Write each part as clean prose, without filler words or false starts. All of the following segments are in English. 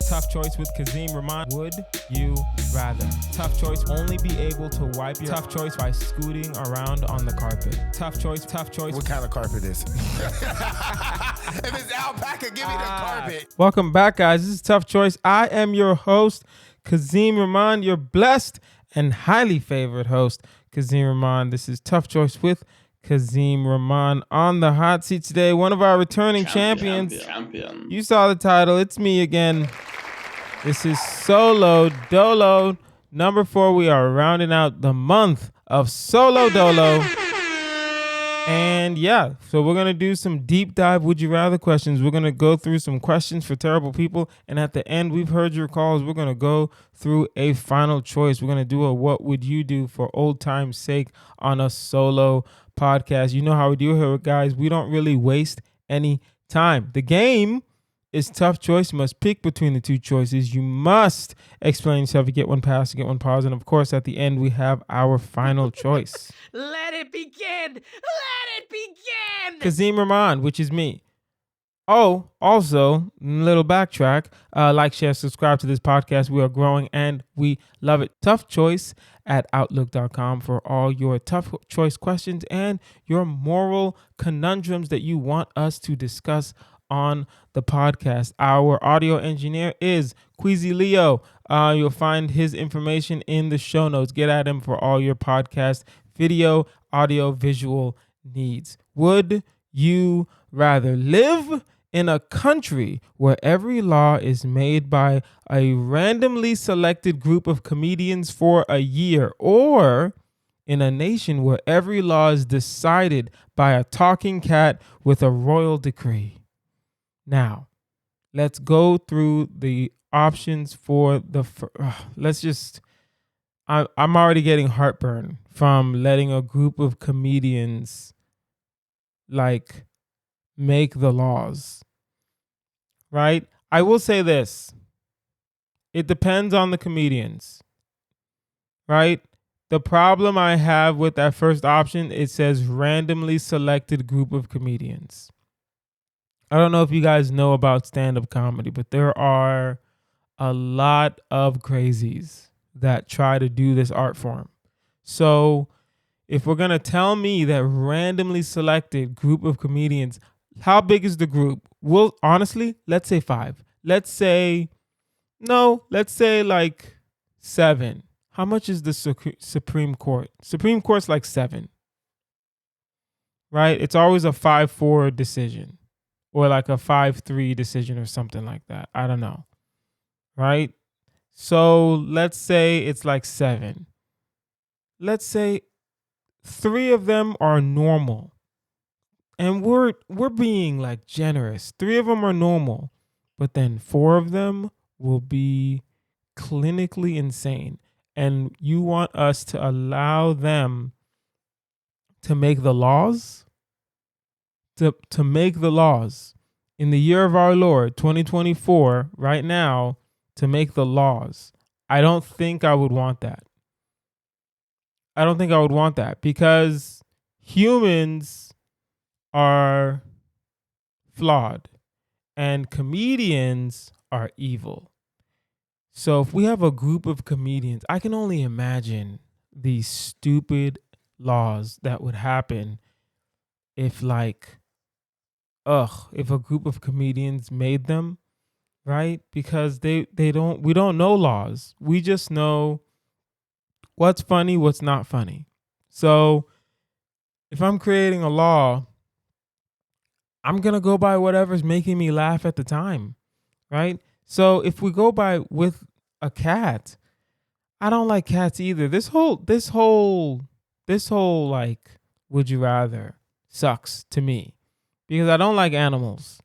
Tough choice with Kazeem, Rahman. Would you rather? Tough choice. Only be able to wipe your tough choice by scooting around on the carpet. Tough choice. Tough choice. What kind of carpet is it? If it's alpaca, give me the carpet. Welcome back, guys. This is Tough Choice. I am your host, Kazeem Rahman, your blessed and highly favored host, Kazeem Rahman. This is Tough Choice with Kazeem Rahman on the hot seat today. One of our returning champions. You saw the title. It's me again. This is Solo Dolo. Number 4, we are rounding out the month of Solo Dolo. And yeah, so we're going to do some deep dive Would You Rather questions. We're going to go through some questions for terrible people. And at the end, we've heard your calls. We're going to go through a final choice. We're going to do a what would you do for old time's sake on a solo podcast. You know how we do here, guys. We don't really waste any time. The game is Tough Choice. You must pick between the two choices. You must explain yourself. You get one pass, you get one pause. And of course, at the end, we have our final choice. Let it begin! Let it begin! Kazeem Rahman, which is me. Oh, also, little backtrack. Like, share, subscribe to this podcast. We are growing and we love it. Tough Choice at Outlook.com for all your tough choice questions and your moral conundrums that you want us to discuss on the podcast. Our audio engineer is QueezyLeo. You'll find his information in the show notes. Get at him for all your podcast, video, audio, visual needs. Would you rather live in a country where every law is made by a randomly selected group of comedians for a year, or in a nation where every law is decided by a talking cat with a royal decree? Now, let's go through the options for the. I'm already getting heartburn from letting a group of comedians like make the laws. Right? I will say this. It depends on the comedians. Right? The problem I have with that first option, it says randomly selected group of comedians. I don't know if you guys know about stand-up comedy, but there are a lot of crazies that try to do this art form. So if we're going to tell me that randomly selected group of comedians, how big is the group? Well, honestly, let's say 5. Let's say like 7. How much is the Supreme Court? Supreme Court's like 7. Right? It's always a 5-4 decision. Or like a 5-3 decision or something like that. I don't know. Right? So let's say it's like 7. Let's say 3 of them are normal. And we're being like generous. 3 of them are normal. But then 4 of them will be clinically insane. And you want us to allow them to make the laws? To make the laws in the year of our Lord 2024 right now, to make the laws. I don't think I would want that. I don't think I would want that because humans are flawed and comedians are evil. So if we have a group of comedians, I can only imagine these stupid laws that would happen if if a group of comedians made them, right? Because we don't know laws. We just know what's funny, what's not funny. So if I'm creating a law, I'm going to go by whatever's making me laugh at the time, right? So if we go by with a cat, I don't like cats either. This whole like, would you rather sucks to me. Because I don't like animals,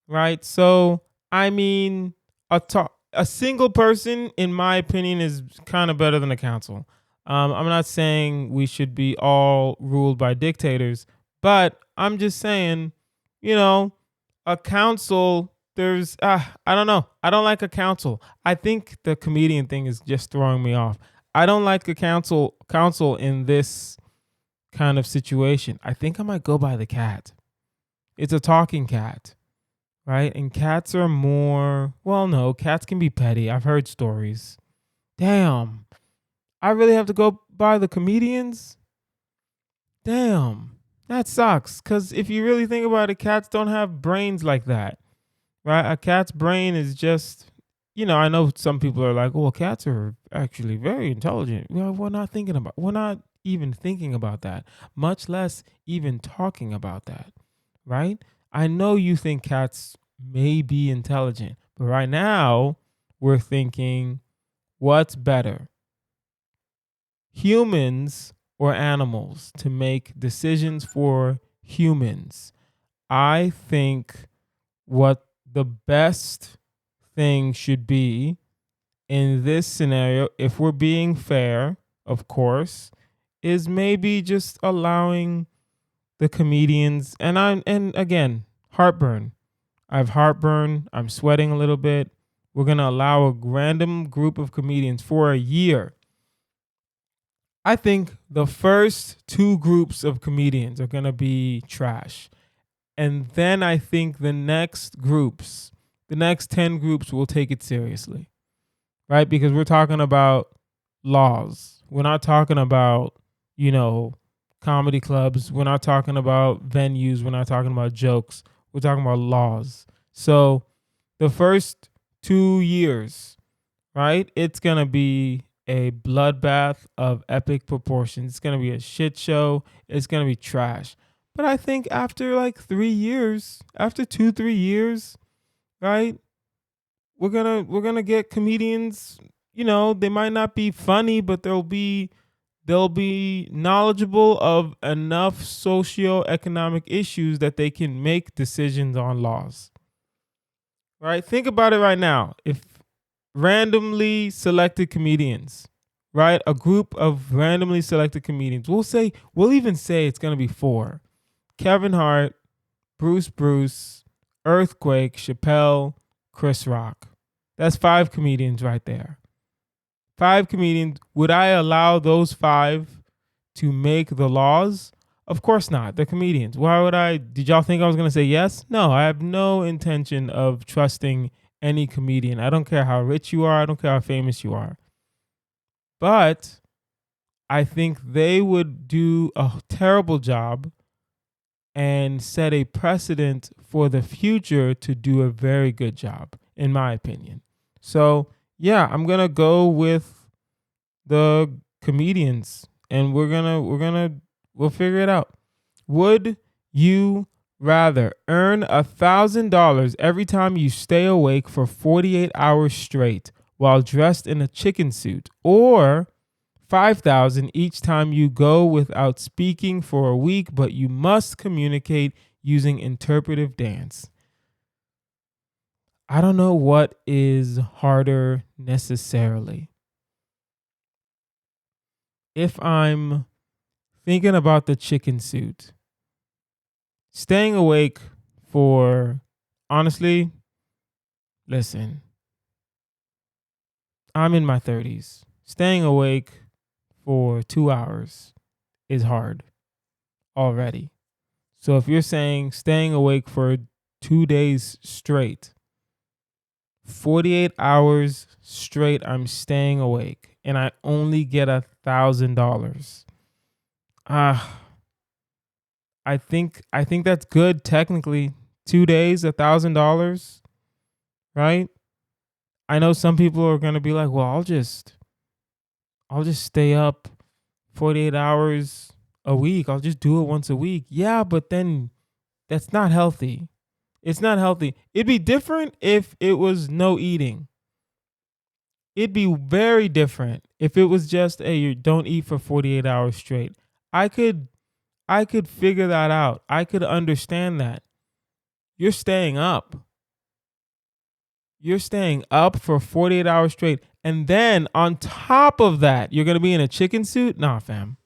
right? So, I mean, a single person, in my opinion, is kind of better than a council. I'm not saying we should be all ruled by dictators, but I'm just saying, a council, I don't know. I don't like a council. I think the comedian thing is just throwing me off. I don't like a council in this kind of situation. I think I might go by the cat. It's a talking cat, right? And cats are more, well, no, cats can be petty. I've heard stories. Damn. I really have to go by the comedians? Damn. That sucks. Because if you really think about it, cats don't have brains like that, right? A cat's brain is just, I know some people are like, well, cats are actually very intelligent. Well, we're not even thinking about that, much less even talking about that, right? I know you think cats may be intelligent, but right now we're thinking, what's better, humans or animals, to make decisions for humans? I think what the best thing should be in this scenario, if we're being fair, of course, is maybe just allowing the comedians, and again, heartburn. I have heartburn. I'm sweating a little bit. We're going to allow a random group of comedians for a year. I think the first two groups of comedians are going to be trash. And then I think the next 10 groups will take it seriously, right? Because we're talking about laws. We're not talking about, comedy clubs. We're not talking about venues. We're not talking about jokes. We're talking about laws. So the first 2 years, right? It's going to be a bloodbath of epic proportions. It's going to be a shit show. It's going to be trash. But I think after like 3 years, after 2, 3 years, right? We're gonna get comedians, they might not be funny, but they'll be knowledgeable of enough socio-economic issues that they can make decisions on laws. Right? Think about it right now. If randomly selected comedians, right? A group of randomly selected comedians. We'll even say it's gonna be 4. Kevin Hart, Bruce, Earthquake, Chappelle, Chris Rock. That's 5 comedians right there. 5 comedians. Would I allow those 5 to make the laws? Of course not. They're comedians. Why would I? Did y'all think I was going to say yes? No, I have no intention of trusting any comedian. I don't care how rich you are. I don't care how famous you are. But I think they would do a terrible job and set a precedent for the future to do a very good job, in my opinion. So, yeah, I'm going to go with the comedians, and we'll figure it out. Would you rather earn $1,000 every time you stay awake for 48 hours straight while dressed in a chicken suit, or 5,000 each time you go without speaking for a week, but you must communicate using interpretive dance? I don't know what is harder necessarily. If I'm thinking about the chicken suit, staying awake for, honestly, listen, I'm in my 30s. Staying awake for 2 hours is hard already. So if you're saying staying awake for 2 days straight, 48 hours straight, I'm staying awake, and I only get $1,000. I think that's good technically. 2 days, $1,000, right? I know some people are gonna be like, well, I'll just stay up 48 hours a week. I'll just do it once a week. Yeah, but then that's not healthy. It's not healthy. It'd be different if it was no eating. It'd be very different if it was just, hey, you don't eat for 48 hours straight. I could figure that out. I could understand that. You're staying up. You're staying up for 48 hours straight. And then on top of that, you're going to be in a chicken suit? Nah, fam.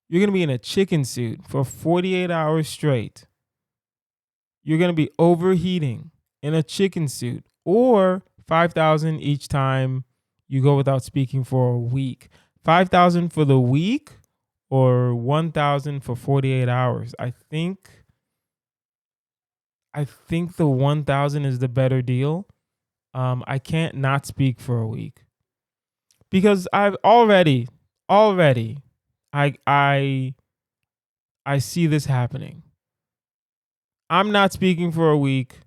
You're going to be in a chicken suit for 48 hours straight. You're going to be overheating in a chicken suit, or 5,000 each time you go without speaking for a week. 5,000 for the week or 1,000 for 48 hours. I think I think the 1,000 is the better deal. I can't not speak for a week because I've already, I I I see this happening. I'm not speaking for a week.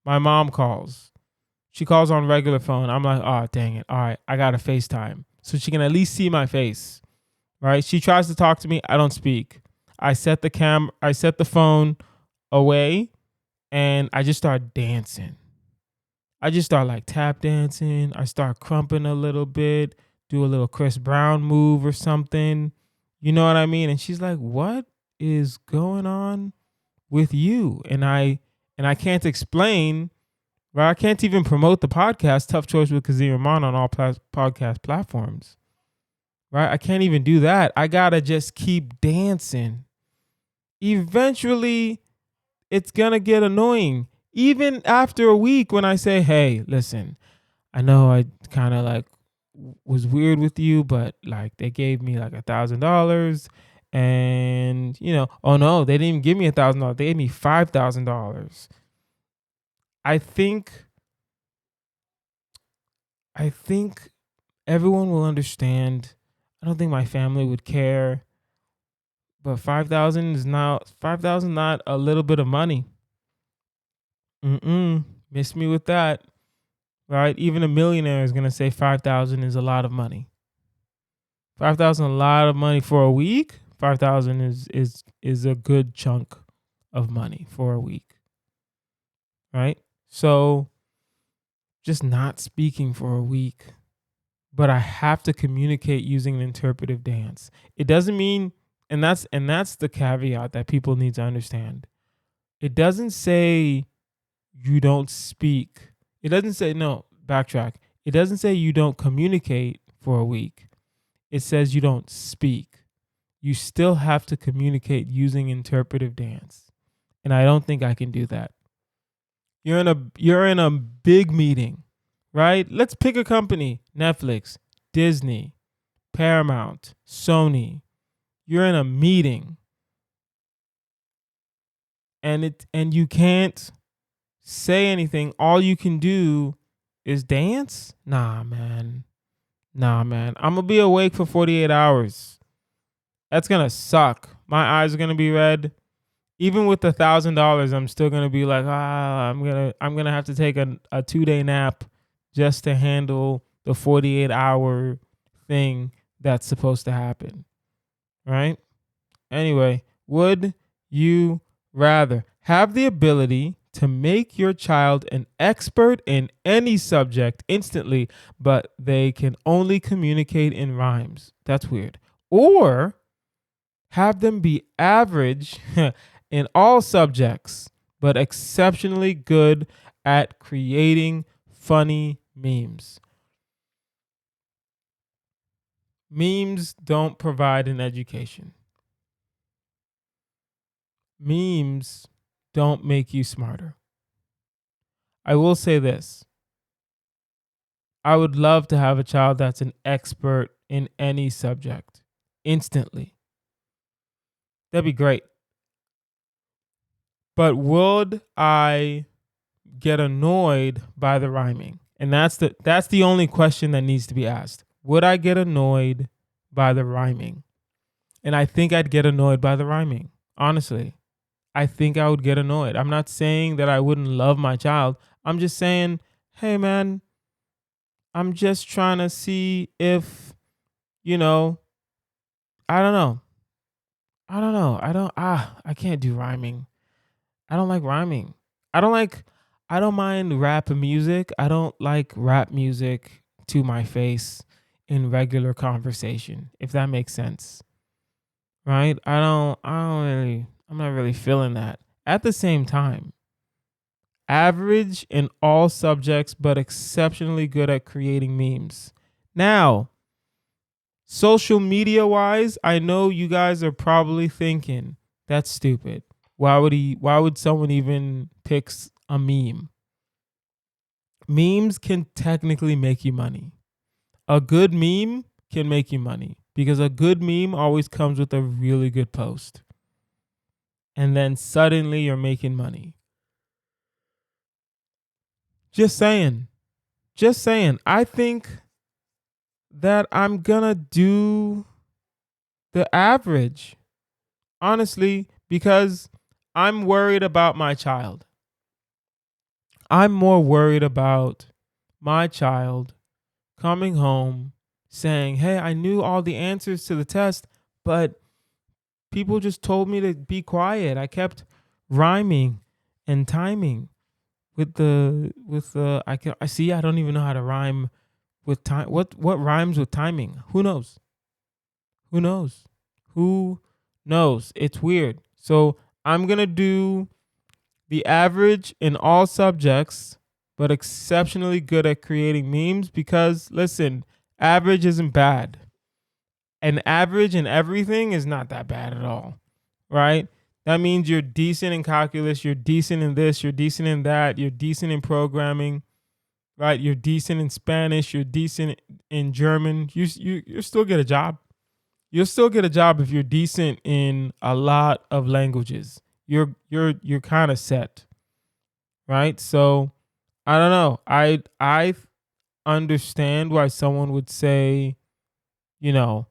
My mom calls. She calls on regular phone. I'm like, oh dang it. All right, I gotta FaceTime so she can at least see my face. Right? She tries to talk to me. I don't speak. I set the phone away, and I just start dancing. I just start like tap dancing. I start crumping a little bit, do a little Chris Brown move or something. You know what I mean? And she's like, "What is going on with you?" And I can't explain. Right? I can't even promote the podcast Tough Choice with Kazeem Rahman on all podcast platforms. Right? I can't even do that. I gotta just keep dancing. Eventually, it's gonna get annoying. Even after a week, when I say, "Hey, listen, I know I kind of like was weird with you, but like they gave me like $1,000, and oh no, they didn't even give me $1,000. They gave me $5,000." I think, I think everyone will understand. I don't think my family would care, but 5,000 not a little bit of money. Miss me with that. Right? Even a millionaire is gonna say 5,000 is a lot of money. 5,000 a lot of money for a week. 5,000 is a good chunk of money for a week. Right? So just not speaking for a week, but I have to communicate using an interpretive dance. It doesn't mean, and that's the caveat that people need to understand. It doesn't say you don't speak. It doesn't say, no, backtrack. It doesn't say you don't communicate for a week. It says you don't speak. You still have to communicate using interpretive dance. And I don't think I can do that. You're in a big meeting, right? Let's pick a company. Netflix, Disney, Paramount, Sony. You're in a meeting. And you can't say anything. All you can do is dance? Nah, man. I'm gonna be awake for 48 hours. That's gonna suck. My eyes are gonna be red. Even with $1,000, I'm still gonna be like, I'm gonna have to take a 2-day nap just to handle the 48-hour thing that's supposed to happen. Right? Anyway, would you rather have the ability to make your child an expert in any subject instantly, but they can only communicate in rhymes? That's weird. Or have them be average in all subjects, but exceptionally good at creating funny memes. Memes don't provide an education. Memes don't make you smarter. I will say this. I would love to have a child that's an expert in any subject instantly. That'd be great. But would I get annoyed by the rhyming? And that's the only question that needs to be asked. Would I get annoyed by the rhyming? And I think I'd get annoyed by the rhyming. Honestly, I think I would get annoyed. I'm not saying that I wouldn't love my child. I'm just saying, hey man, I'm just trying to see if, I don't know. I can't do rhyming. I don't like rhyming. I don't mind rap music. I don't like rap music to my face in regular conversation, if that makes sense. Right? I'm not really feeling that. At the same time, average in all subjects, but exceptionally good at creating memes. Now, social media wise, I know you guys are probably thinking, that's stupid. Why would someone even pick a meme? Memes can technically make you money. A good meme can make you money because a good meme always comes with a really good post. And then suddenly you're making money. Just saying. Just saying. I think that I'm gonna do the average. Honestly, because I'm worried about my child. I'm more worried about my child coming home saying, "Hey, I knew all the answers to the test, but people just told me to be quiet. I kept rhyming and timing with the I see I don't even know how to rhyme with time. What rhymes with timing? Who knows? Who knows? Who knows? It's weird. So I'm going to do the average in all subjects, but exceptionally good at creating memes because, listen, average isn't bad. An average in everything is not that bad at all, right? That means you're decent in calculus, you're decent in this, you're decent in that, you're decent in programming, right? You're decent in Spanish, you're decent in German. You still get a job. You'll still get a job if you're decent in a lot of languages. You're kind of set, right? So I don't know. I understand why someone would say, you know,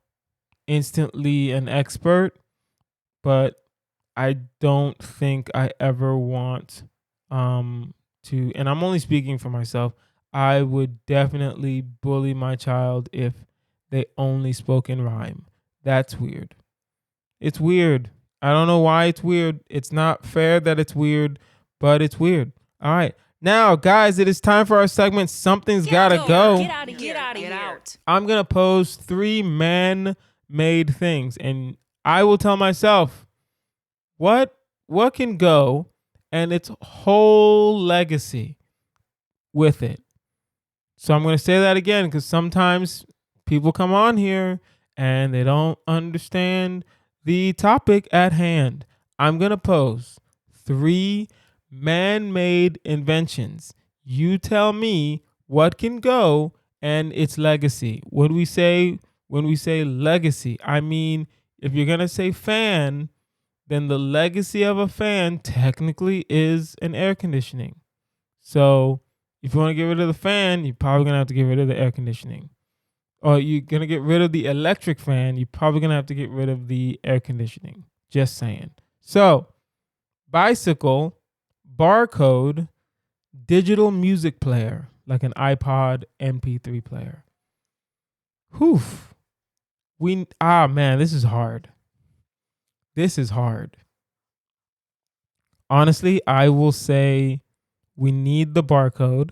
instantly an expert, but I don't think I ever want to, and I'm only speaking for myself. I would definitely bully my child if they only spoke in rhyme. That's weird. It's weird. I don't know why it's weird. It's not fair that it's weird, but it's weird. All right. Now, guys, it is time for our segment. Something's gotta go. Get out of here. Get out. I'm gonna pose 3 man-made things, and I will tell myself what can go and its whole legacy with it. So I'm gonna say that again because sometimes people come on here and they don't understand the topic at hand. I'm gonna pose 3 man-made inventions. You tell me what can go and its legacy. When we say legacy, I mean if you're gonna say fan, then the legacy of a fan technically is an air conditioning. So if you want to get rid of the fan, you're probably gonna have to get rid of the air conditioning. Or you're gonna get rid of the electric fan, you're probably gonna have to get rid of the air conditioning. Just saying. So bicycle, barcode, digital music player, like an iPod MP3 player. Whew. Man, this is hard. This is hard. Honestly, I will say we need the barcode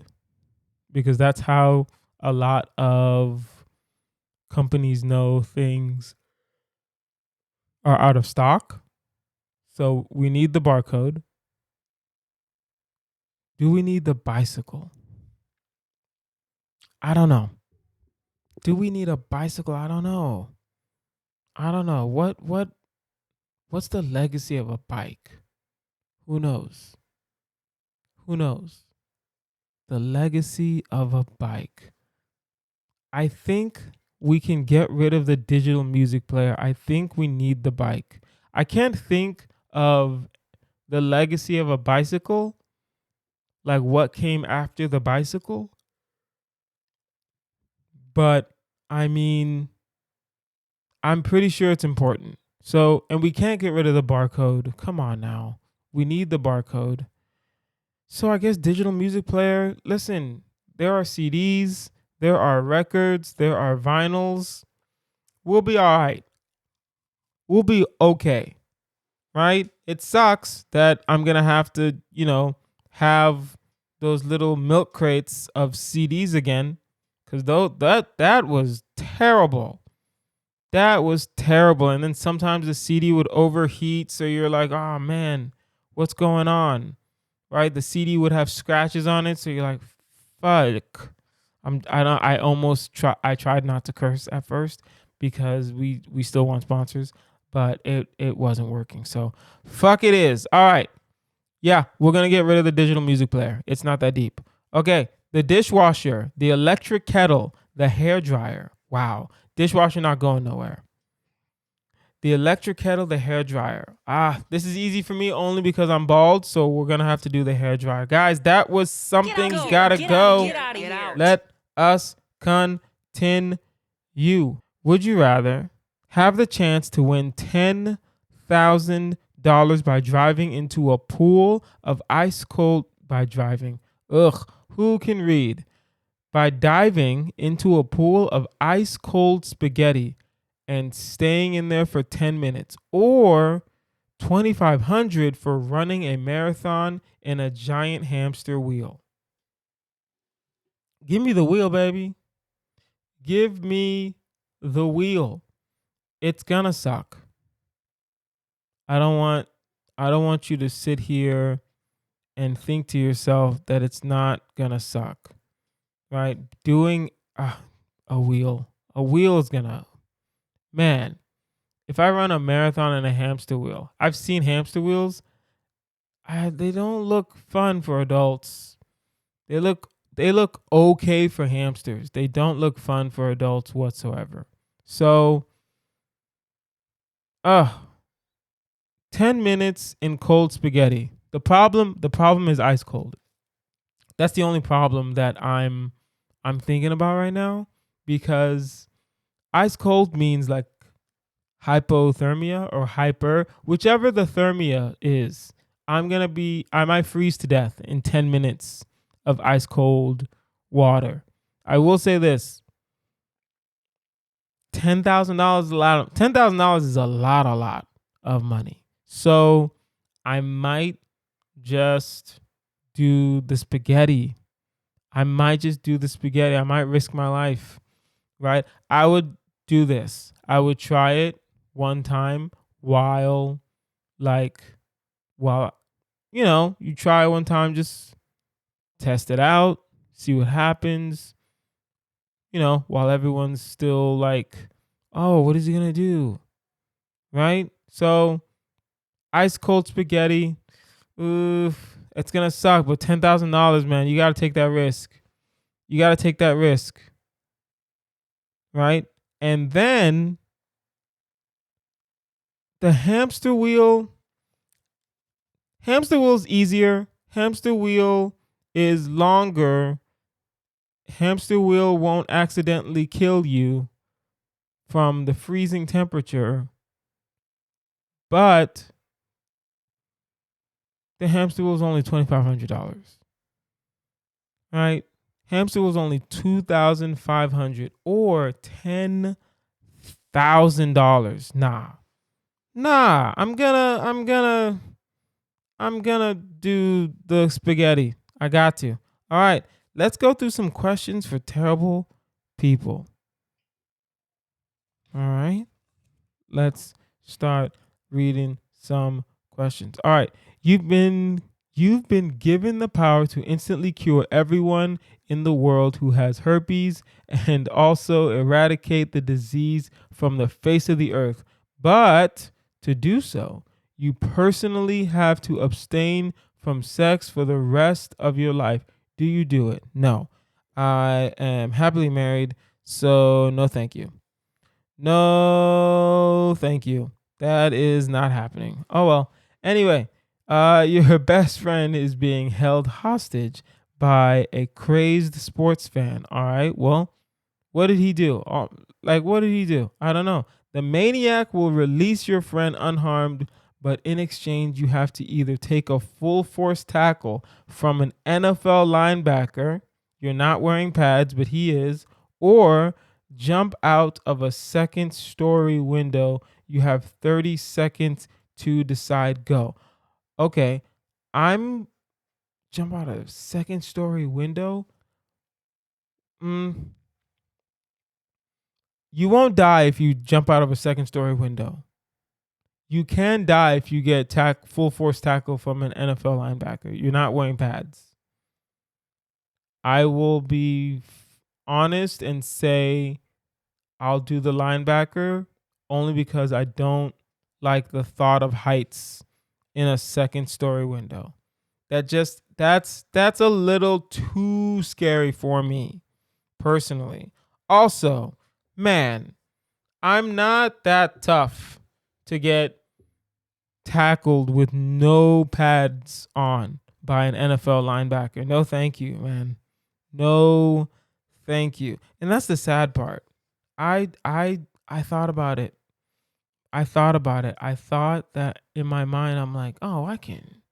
because that's how a lot of companies know things are out of stock. So we need the barcode. Do we need the bicycle? I don't know. Do we need a bicycle? I don't know. What's the legacy of a bike? Who knows? Who knows? The legacy of a bike. I think we can get rid of the digital music player. I think we need the bike. I can't think of the legacy of a bicycle, like what came after the bicycle. But I mean, I'm pretty sure it's important. So, and we can't get rid of the barcode. Come on now. We need the barcode. So I guess digital music player, listen, there are CDs, there are records, there are vinyls. We'll be all right. We'll be okay. Right? It sucks that I'm going to have to, have those little milk crates of CDs again cuz that was terrible. That was terrible. And then sometimes the CD would overheat, so you're like, "Oh man, what's going on?" Right? The CD would have scratches on it, so you're like, "Fuck." I tried not to curse at first because we still want sponsors, but it wasn't working. So fuck it is. All right. Yeah, we're going to get rid of the digital music player. It's not that deep. Okay, the dishwasher, the electric kettle, the hair dryer. Wow. Dishwasher not going nowhere. The electric kettle, the hair dryer. This is easy for me only because I'm bald, so we're gonna have to do the hair dryer. Guys, that was something's gotta go. Get out of here. Let us continue. Would you rather have the chance to win $10,000 by driving into a pool of ice cold who can read? By diving into a pool of ice cold spaghetti and staying in there for 10 minutes, or 2,500 for running a marathon in a giant hamster wheel. Give me the wheel, baby. Give me the wheel. It's gonna suck. I don't want you to sit here and think to yourself that it's not gonna suck. Right? Doing a wheel. A wheel is gonna, man, if I run a marathon in a hamster wheel, I've seen hamster wheels. They don't look fun for adults. They look okay for hamsters. They don't look fun for adults whatsoever. So, 10 minutes in cold spaghetti. The problem is ice cold. That's the only problem that I'm thinking about right now, because ice cold means like hypothermia or hyper, whichever the thermia is. I might freeze to death in 10 minutes of ice cold water. I will say this. $10,000 is a lot. $10,000 is a lot of money. So I might just do the spaghetti. I might risk my life, right? I would do this. I would try it one time while you try one time, just test it out, see what happens, while everyone's still like, oh, what is he going to do? Right? So ice cold spaghetti, it's going to suck, but $10,000, man, you got to take that risk. Right? And then the hamster wheel's easier. Hamster wheel is longer. Hamster wheel won't accidentally kill you from the freezing temperature. But the hamster wheel is only $2,500. Right? Hamster wheel is only $2,500 or $10,000. Nah. I'm gonna do the spaghetti. I got to. All right. Let's go through some questions for terrible people. All right. Let's start reading some questions. All right. You've been given the power to instantly cure everyone in the world who has herpes and also eradicate the disease from the face of the earth. But to do so, you personally have to abstain from sex for the rest of your life. Do you do it? No. I am happily married, so no thank you. No thank you. That is not happening. Oh well. Anyway, your best friend is being held hostage by a crazed sports fan. All right. Well, what did he do? What did he do? I don't know. The maniac will release your friend unharmed, but in exchange, you have to either take a full force tackle from an NFL linebacker. You're not wearing pads, but he is. Or jump out of a second-story window. You have 30 seconds to decide. Go. Okay, I'm jump out of a second-story window. You won't die if you jump out of a second-story window. You can die if you get full force tackle from an NFL linebacker. You're not wearing pads. I will be honest and say I'll do the linebacker only because I don't like the thought of heights in a second-story window. That's a little too scary for me personally. Also, man, I'm not that tough to get tackled with no pads on by an NFL linebacker. No, thank you, man. No, thank you. And that's the sad part. I thought about it. I thought about it. I thought that in my mind, I'm like, oh, I can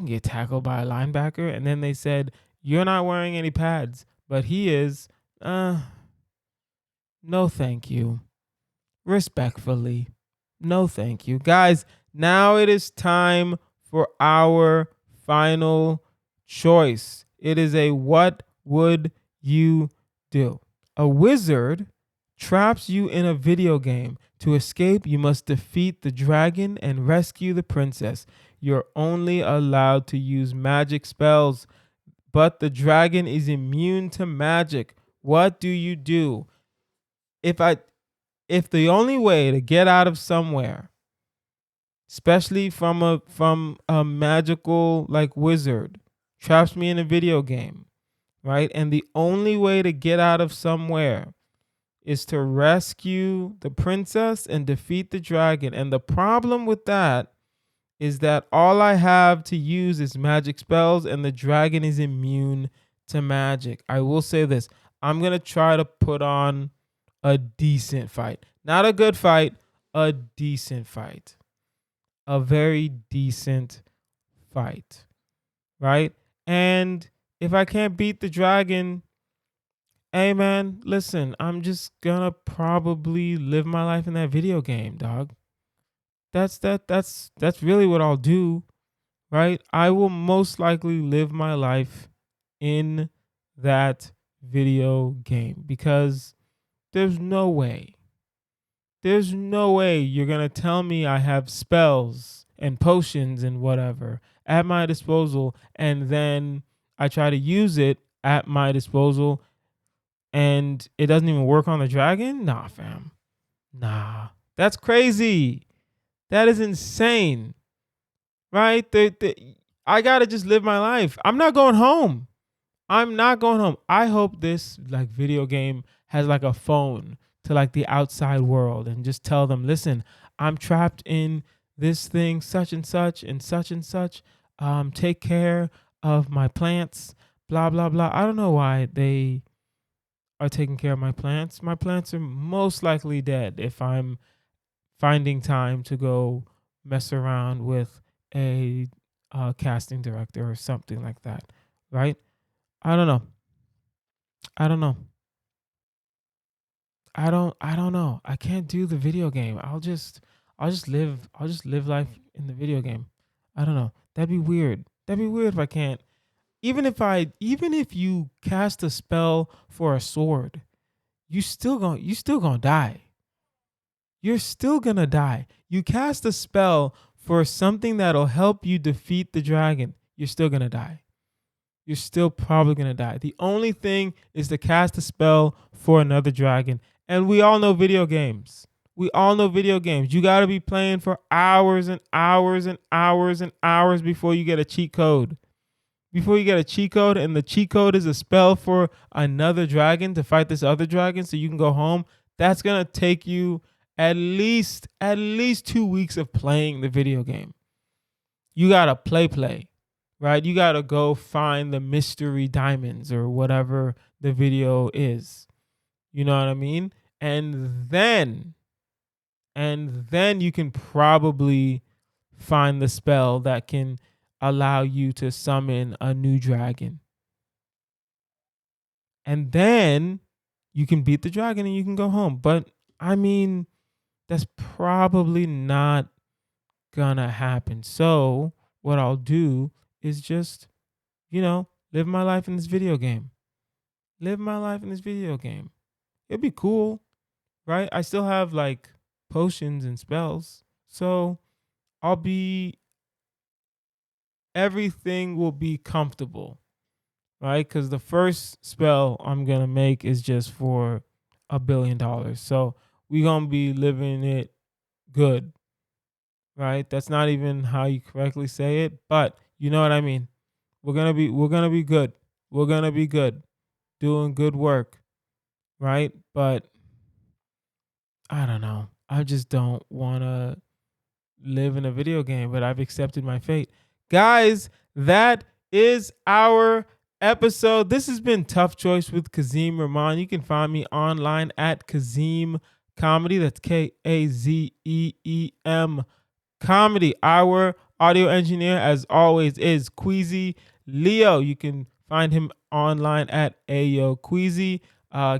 get tackled by a linebacker. And then they said, you're not wearing any pads, but he is. No, thank you. Respectfully, no, thank you. Guys, now it is time for our final choice. It is a what would you do? A wizard traps you in a video game. To escape, you must defeat the dragon and rescue the princess. You're only allowed to use magic spells, but the dragon is immune to magic. What do you do? If the only way to get out of somewhere, especially from a magical like wizard, traps me in a video game, right? And the only way to get out of somewhere is to rescue the princess and defeat the dragon. And the problem with that is that all I have to use is magic spells and the dragon is immune to magic. I will say this. I'm going to try to put on a decent fight. Not a good fight, a decent fight. A very decent fight, right? And if I can't beat the dragon, hey man, listen, I'm just gonna probably live my life in that video game, dog. That's really what I'll do, right? I will most likely live my life in that video game because there's no way. There's no way you're going to tell me I have spells and potions and whatever at my disposal and then I try to use it at my disposal and it doesn't even work on the dragon? Nah, fam. Nah. That's crazy. That is insane. Right? I got to just live my life. I'm not going home. I'm not going home. I hope this like video game has like a phone to like the outside world and just tell them, listen, I'm trapped in this thing, such and such and such and such. Take care of my plants, blah, blah, blah. I don't know why they are taking care of my plants. My plants are most likely dead if I'm finding time to go mess around with a casting director or something like that, right? I don't know. I don't know. I don't know. I can't do the video game. I'll just live life in the video game. I don't know. That'd be weird. That'd be weird if I can't. Even if you cast a spell for a sword, you still gonna die. You're still gonna die. You cast a spell for something that'll help you defeat the dragon. You're still gonna die. You're still probably gonna die. The only thing is to cast a spell for another dragon. And we all know video games. We all know video games. You gotta be playing for hours and hours and hours and hours before you get a cheat code. Before you get a cheat code, and the cheat code is a spell for another dragon to fight this other dragon so you can go home. That's gonna take you at least 2 weeks of playing the video game. You gotta play. Right? You got to go find the mystery diamonds or whatever the video is. You know what I mean? And then you can probably find the spell that can allow you to summon a new dragon. And then you can beat the dragon and you can go home. But I mean, that's probably not gonna happen. So what I'll do is just, live my life in this video game. Live my life in this video game. It'd be cool, right? I still have like potions and spells. So everything will be comfortable, right? Because the first spell I'm going to make is just for $1 billion. So we're going to be living it good, right? That's not even how you correctly say it, but you know what I mean. We're gonna be good. We're gonna be good, doing good work, right? But I don't know. I just don't want to live in a video game, but I've accepted my fate. Guys, that is our episode. This has been Tough Choice with Kazeem Rahman. You can find me online at Kazeem Comedy. That's KAZEEM Comedy. Our audio engineer, as always, is QueezyLeo. You can find him online at Ayo Queezy.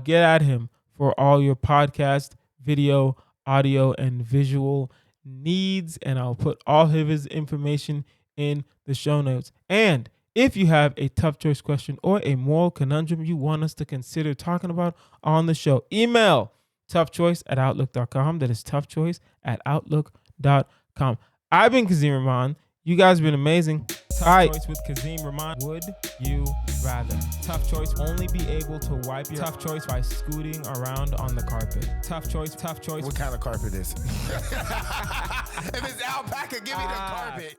Get at him for all your podcast, video, audio, and visual needs, and I'll put all of his information in the show notes. And if you have a tough choice question or a moral conundrum you want us to consider talking about on the show, email toughchoice@outlook.com. That is toughchoice@outlook.com. I've been Kazeem Rahman. You guys have been amazing. Tough choice with Kazeem Rahman. Would you rather? Tough choice. Only be able to wipe your tough choice by scooting around on the carpet. Tough choice. Tough choice. What kind of carpet is it? If it's alpaca, give me the carpet.